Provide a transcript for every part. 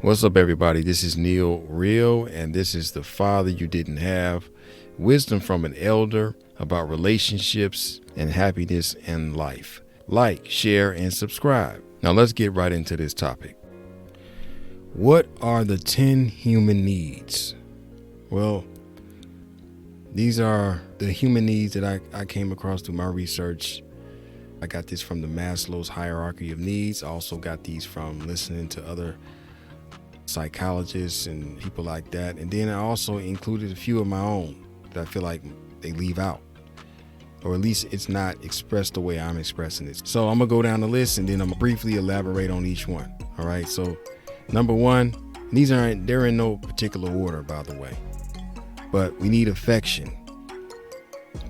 What's up, everybody? This is NealReal, and this is The Father You Didn't Have. Wisdom from an elder about relationships and happiness in life. Like, share, and subscribe. Now let's get right into this topic. What are the 10 human needs? Well, these are the human needs that I came across through my research. I got this from the Maslow's hierarchy of needs. I also got these from listening to other psychologists and people like that. And then I also included a few of my own that I feel like they leave out, or at least it's not expressed the way I'm expressing it. So I'm gonna go down the list and then I'm gonna briefly elaborate on each one. All right. So number one, they're in no particular order, by the way, but we need affection.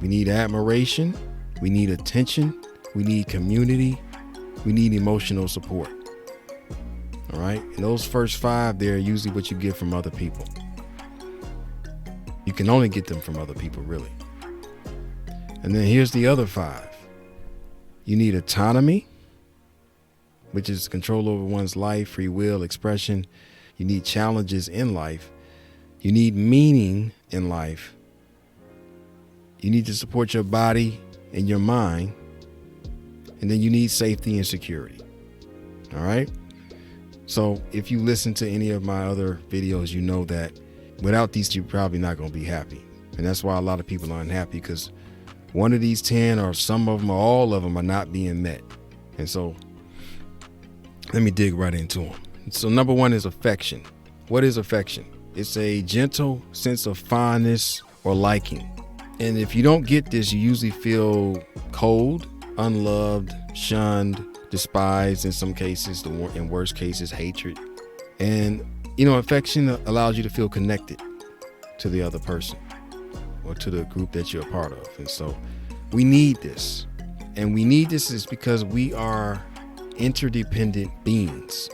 We need admiration. We need attention. We need community. We need emotional support. All right. And those first five, they're usually what you get from other people. You can only get them from other people, really. And then here's the other five. You need autonomy, which is control over one's life, free will, expression. You need challenges in life. You need meaning in life. You need to support your body and your mind. And then you need safety and security. All right. So if you listen to any of my other videos, you know that without these, you're probably not going to be happy. And that's why a lot of people are unhappy, because one of these 10 or some of them or all of them are not being met. And so let me dig right into them. So number one is affection. What is affection? It's a gentle sense of fondness or liking. And if you don't get this, you usually feel cold, unloved, shunned, despised in some cases, in worst cases, hatred. And, affection allows you to feel connected to the other person or to the group that you're a part of. And so we need this. And we need this is because we are interdependent beings.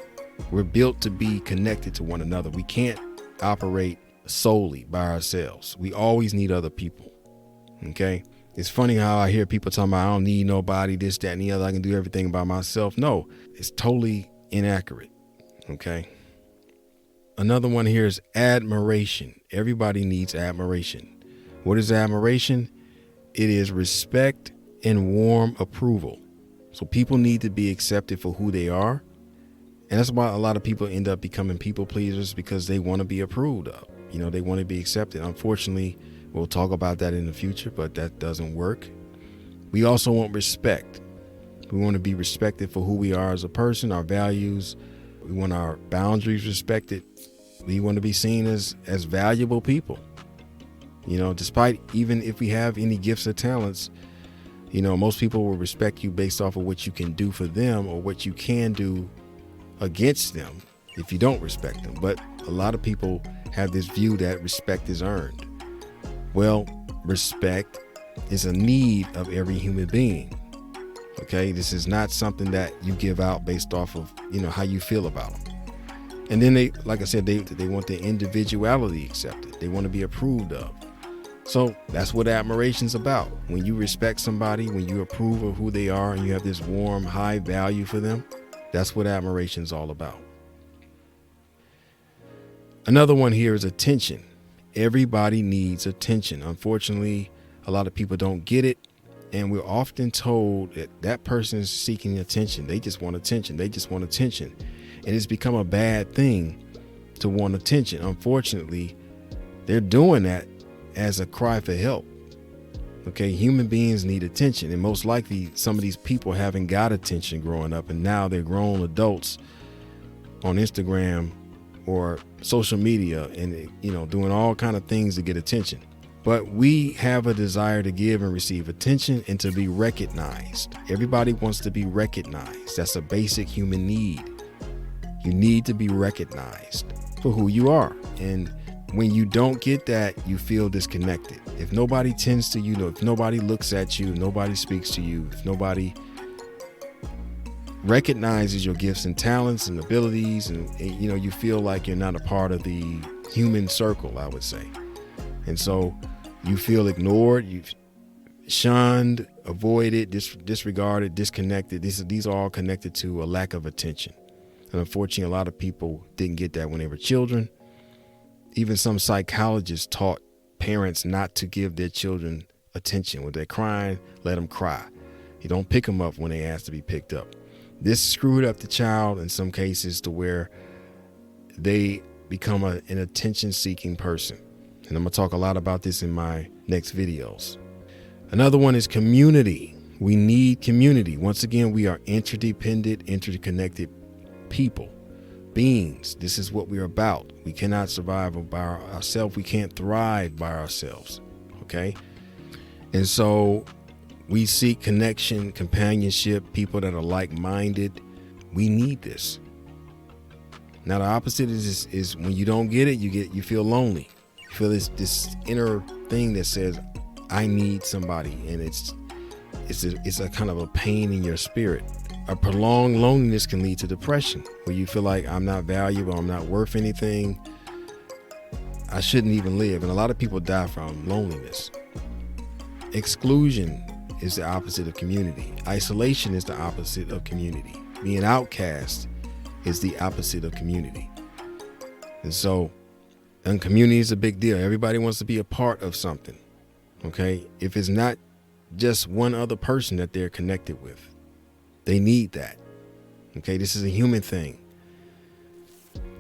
We're built to be connected to one another. We can't operate solely by ourselves. We always need other people. Okay? It's funny how I hear people talking about, I don't need nobody, this, that, and the other. I can do everything by myself. No, it's totally inaccurate. Okay. Another one here is admiration. Everybody needs admiration. What is admiration? It is respect and warm approval. So people need to be accepted for who they are. And that's why a lot of people end up becoming people pleasers, because they want to be approved of. They want to be accepted. Unfortunately, we'll talk about that in the future, but that doesn't work. We also want respect. We want to be respected for who we are as a person, our values. We want our boundaries respected. We want to be seen as valuable people. Despite even if we have any gifts or talents, most people will respect you based off of what you can do for them or what you can do against them if you don't respect them. But a lot of people have this view that respect is earned. Well, respect is a need of every human being. Okay, this is not something that you give out based off of, how you feel about them. And then they want their individuality accepted. They want to be approved of. So that's what admiration's about. When you respect somebody, when you approve of who they are, and you have this warm, high value for them, that's what admiration's all about. Another one here is attention. Everybody needs attention. Unfortunately, a lot of people don't get it. And we're often told that person is seeking attention. They just want attention. They just want attention. And it's become a bad thing to want attention. Unfortunately, they're doing that as a cry for help. Okay, human beings need attention. And most likely some of these people haven't got attention growing up. And now they're grown adults on Instagram or social media and, doing all kind of things to get attention. But we have a desire to give and receive attention and to be recognized. Everybody wants to be recognized. That's a basic human need. You need to be recognized for who you are. And when you don't get that, you feel disconnected. If nobody tends to you, if nobody looks at you, nobody speaks to you, if nobody recognizes your gifts and talents and abilities, and you feel like you're not a part of the human circle, I would say. And so you feel ignored, you've shunned, avoided, disregarded, disconnected. These are all connected to a lack of attention. And unfortunately, a lot of people didn't get that when they were children. Even some psychologists taught parents not to give their children attention. When they're crying, let them cry. You don't pick them up when they ask to be picked up. This screwed up the child in some cases to where they become an attention-seeking person. And I'm going to talk a lot about this in my next videos. Another one is community. We need community. Once again, we are interdependent, interconnected people, beings. This is what we're about. We cannot survive by ourselves. We can't thrive by ourselves. Okay? And so we seek connection, companionship, people that are like-minded. We need this. Now, the opposite is when you don't get it, you feel lonely. You feel this inner thing that says, I need somebody. And it's a kind of a pain in your spirit. A prolonged loneliness can lead to depression, where you feel like I'm not valuable, I'm not worth anything, I shouldn't even live. And a lot of people die from loneliness. Exclusion is the opposite of community. Isolation is the opposite of community. Being outcast is the opposite of community. And community is a big deal. Everybody wants to be a part of something. Okay? If it's not just one other person that they're connected with, they need that. Okay? This is a human thing.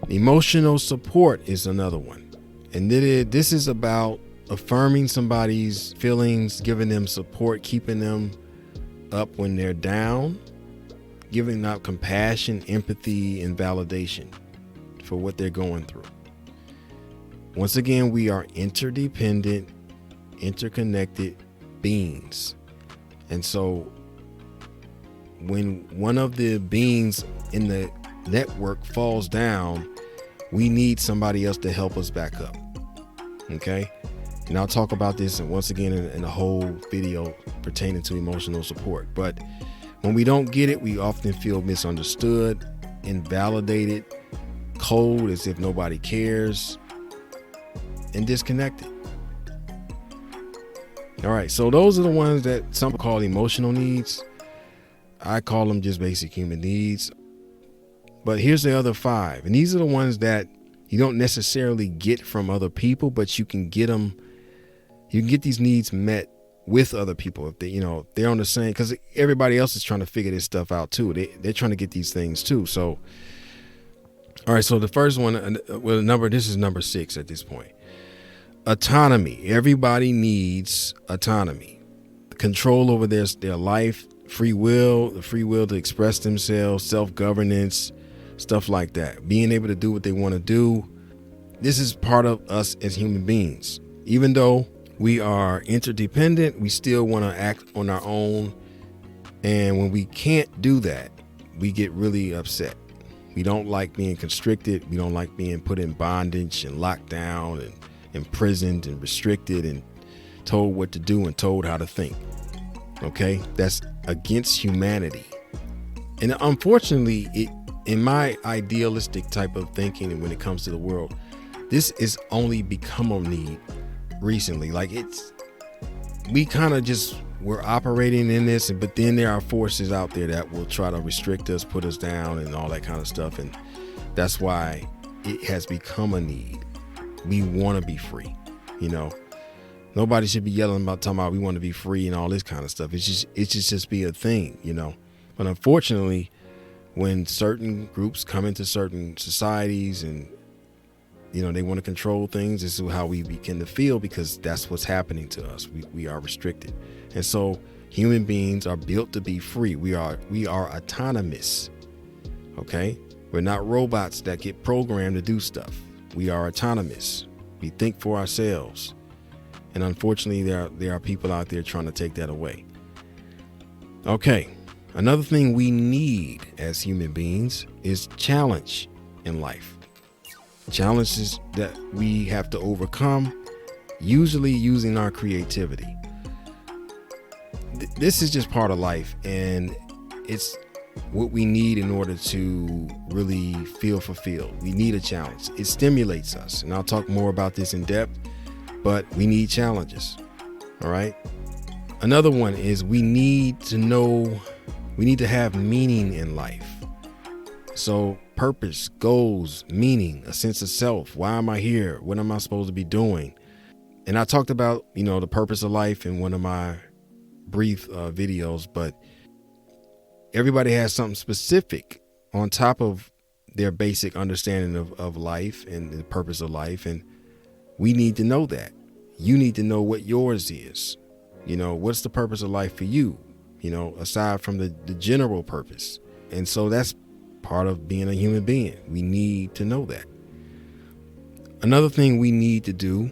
Emotional support is another one. And this is about affirming somebody's feelings, giving them support, keeping them up when they're down, giving out compassion, empathy, and validation for what they're going through. Once again, we are interdependent, interconnected beings. And so when one of the beings in the network falls down, we need somebody else to help us back up. Okay? And I'll talk about this once again in a whole video pertaining to emotional support. But when we don't get it, we often feel misunderstood, invalidated, cold, as if nobody cares, and disconnected. All right, so those are the ones that some call emotional needs. I call them just basic human needs. But here's the other 5. And these are the ones that you don't necessarily get from other people, but you can get them. You can get these needs met with other people if they're on the same, because everybody else is trying to figure this stuff out too. They're trying to get these things too. So, all right. So the first one, this is number 6 at this point. Autonomy. Everybody needs autonomy, control over their life, free will, the free will to express themselves, self-governance, stuff like that. Being able to do what they want to do. This is part of us as human beings. Even though we are interdependent, we still want to act on our own. And when we can't do that, we get really upset. We don't like being constricted. We don't like being put in bondage and locked down and imprisoned and restricted and told what to do and told how to think. Okay? That's against humanity. And unfortunately, in my idealistic type of thinking when it comes to the world, this is only become a need recently. Like we kind of just we're operating in this, but then there are forces out there that will try to restrict us, put us down, and all that kind of stuff. And that's why it has become a need. We want to be free. Nobody should be yelling about talking about we want to be free and all this kind of stuff. It should just be a thing. But unfortunately, when certain groups come into certain societies and they want to control things, this is how we begin to feel, because that's what's happening to us. We are restricted. And so human beings are built to be free. We are autonomous. Okay? We're not robots that get programmed to do stuff. We are autonomous. We think for ourselves. And unfortunately, there are people out there trying to take that away. Okay. Another thing we need as human beings is challenge in life. Challenges that we have to overcome, usually using our creativity. This is just part of life, and it's what we need in order to really feel fulfilled. We need a challenge. It stimulates us, and I'll talk more about this in depth, but we need challenges. All right. Another one is we need to have meaning in life. So purpose, goals, meaning, a sense of self. Why am I here? What am I supposed to be doing? And I talked about, the purpose of life in one of my brief videos, but everybody has something specific on top of their basic understanding of life and the purpose of life. And we need to know that. You need to know what yours is. What's the purpose of life for you, aside from the general purpose. And so that's part of being a human being. We need to know that. Another thing we need to do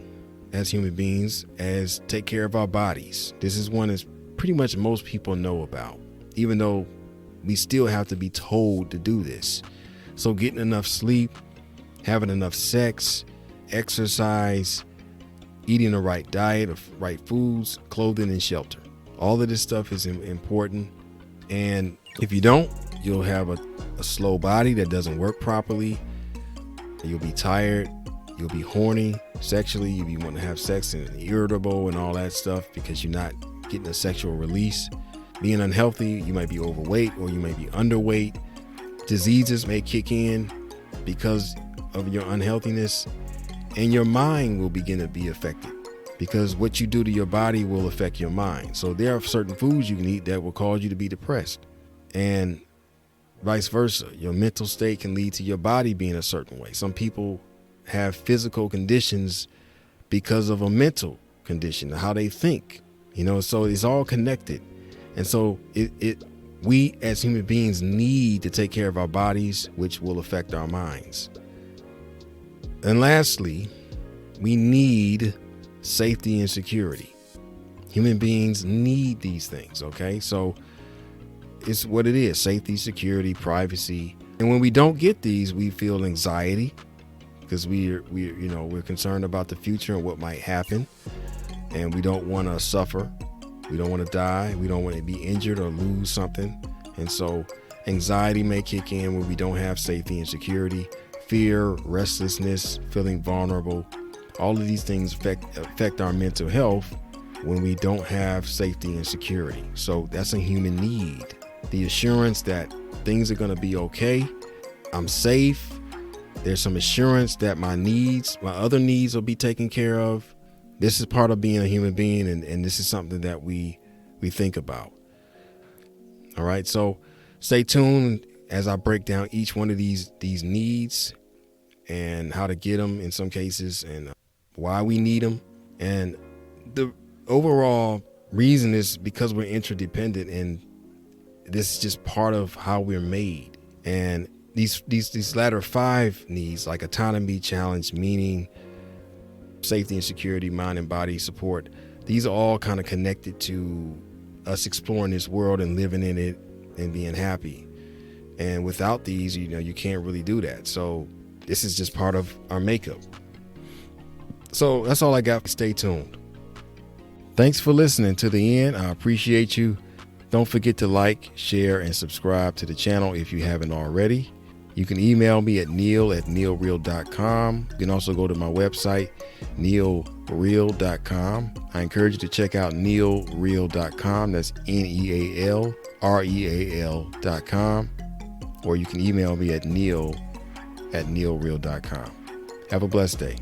as human beings is take care of our bodies. This is one that's pretty much most people know about, even though we still have to be told to do this. So getting enough sleep, having enough sex, exercise, eating the right diet of right foods, clothing, and shelter. All of this stuff is important. And if you don't, you'll have a slow body that doesn't work properly. You'll be tired. You'll be horny sexually. You'll be wanting to have sex and irritable and all that stuff because you're not getting a sexual release. Being unhealthy, you might be overweight or you may be underweight. Diseases may kick in because of your unhealthiness, and your mind will begin to be affected because what you do to your body will affect your mind. So there are certain foods you can eat that will cause you to be depressed, and vice versa. Your mental state can lead to your body being a certain way. Some people have physical conditions because of a mental condition, how they think, so it's all connected. And so we as human beings need to take care of our bodies, which will affect our minds. And lastly, we need safety and security. Human beings need these things, okay? So it's what it is: safety, security, privacy. And when we don't get these, we feel anxiety because we're concerned about the future and what might happen. And we don't want to suffer. We don't want to die. We don't want to be injured or lose something. And so anxiety may kick in when we don't have safety and security. Fear, restlessness, feeling vulnerable. All of these things affect our mental health when we don't have safety and security. So that's a human need. The assurance that things are going to be okay. I'm safe. There's some assurance that my other needs will be taken care of. This is part of being a human being, and this is something that we think about. All right, so stay tuned as I break down each one of these needs and how to get them in some cases and why we need them. And the overall reason is because we're interdependent, and this is just part of how we're made. And these latter 5 needs, like autonomy, challenge, meaning, safety and security, mind and body support, these are all kind of connected to us exploring this world and living in it and being happy. And without these, you can't really do that. So this is just part of our makeup. So that's all I got. Stay tuned. Thanks for listening to the end. I appreciate you. Don't forget to like, share, and subscribe to the channel if you haven't already. You can email me at neal@nealreal.com. You can also go to my website, nealreal.com. I encourage you to check out nealreal.com. That's NealReal.com. Or you can email me at neal@nealreal.com. Have a blessed day.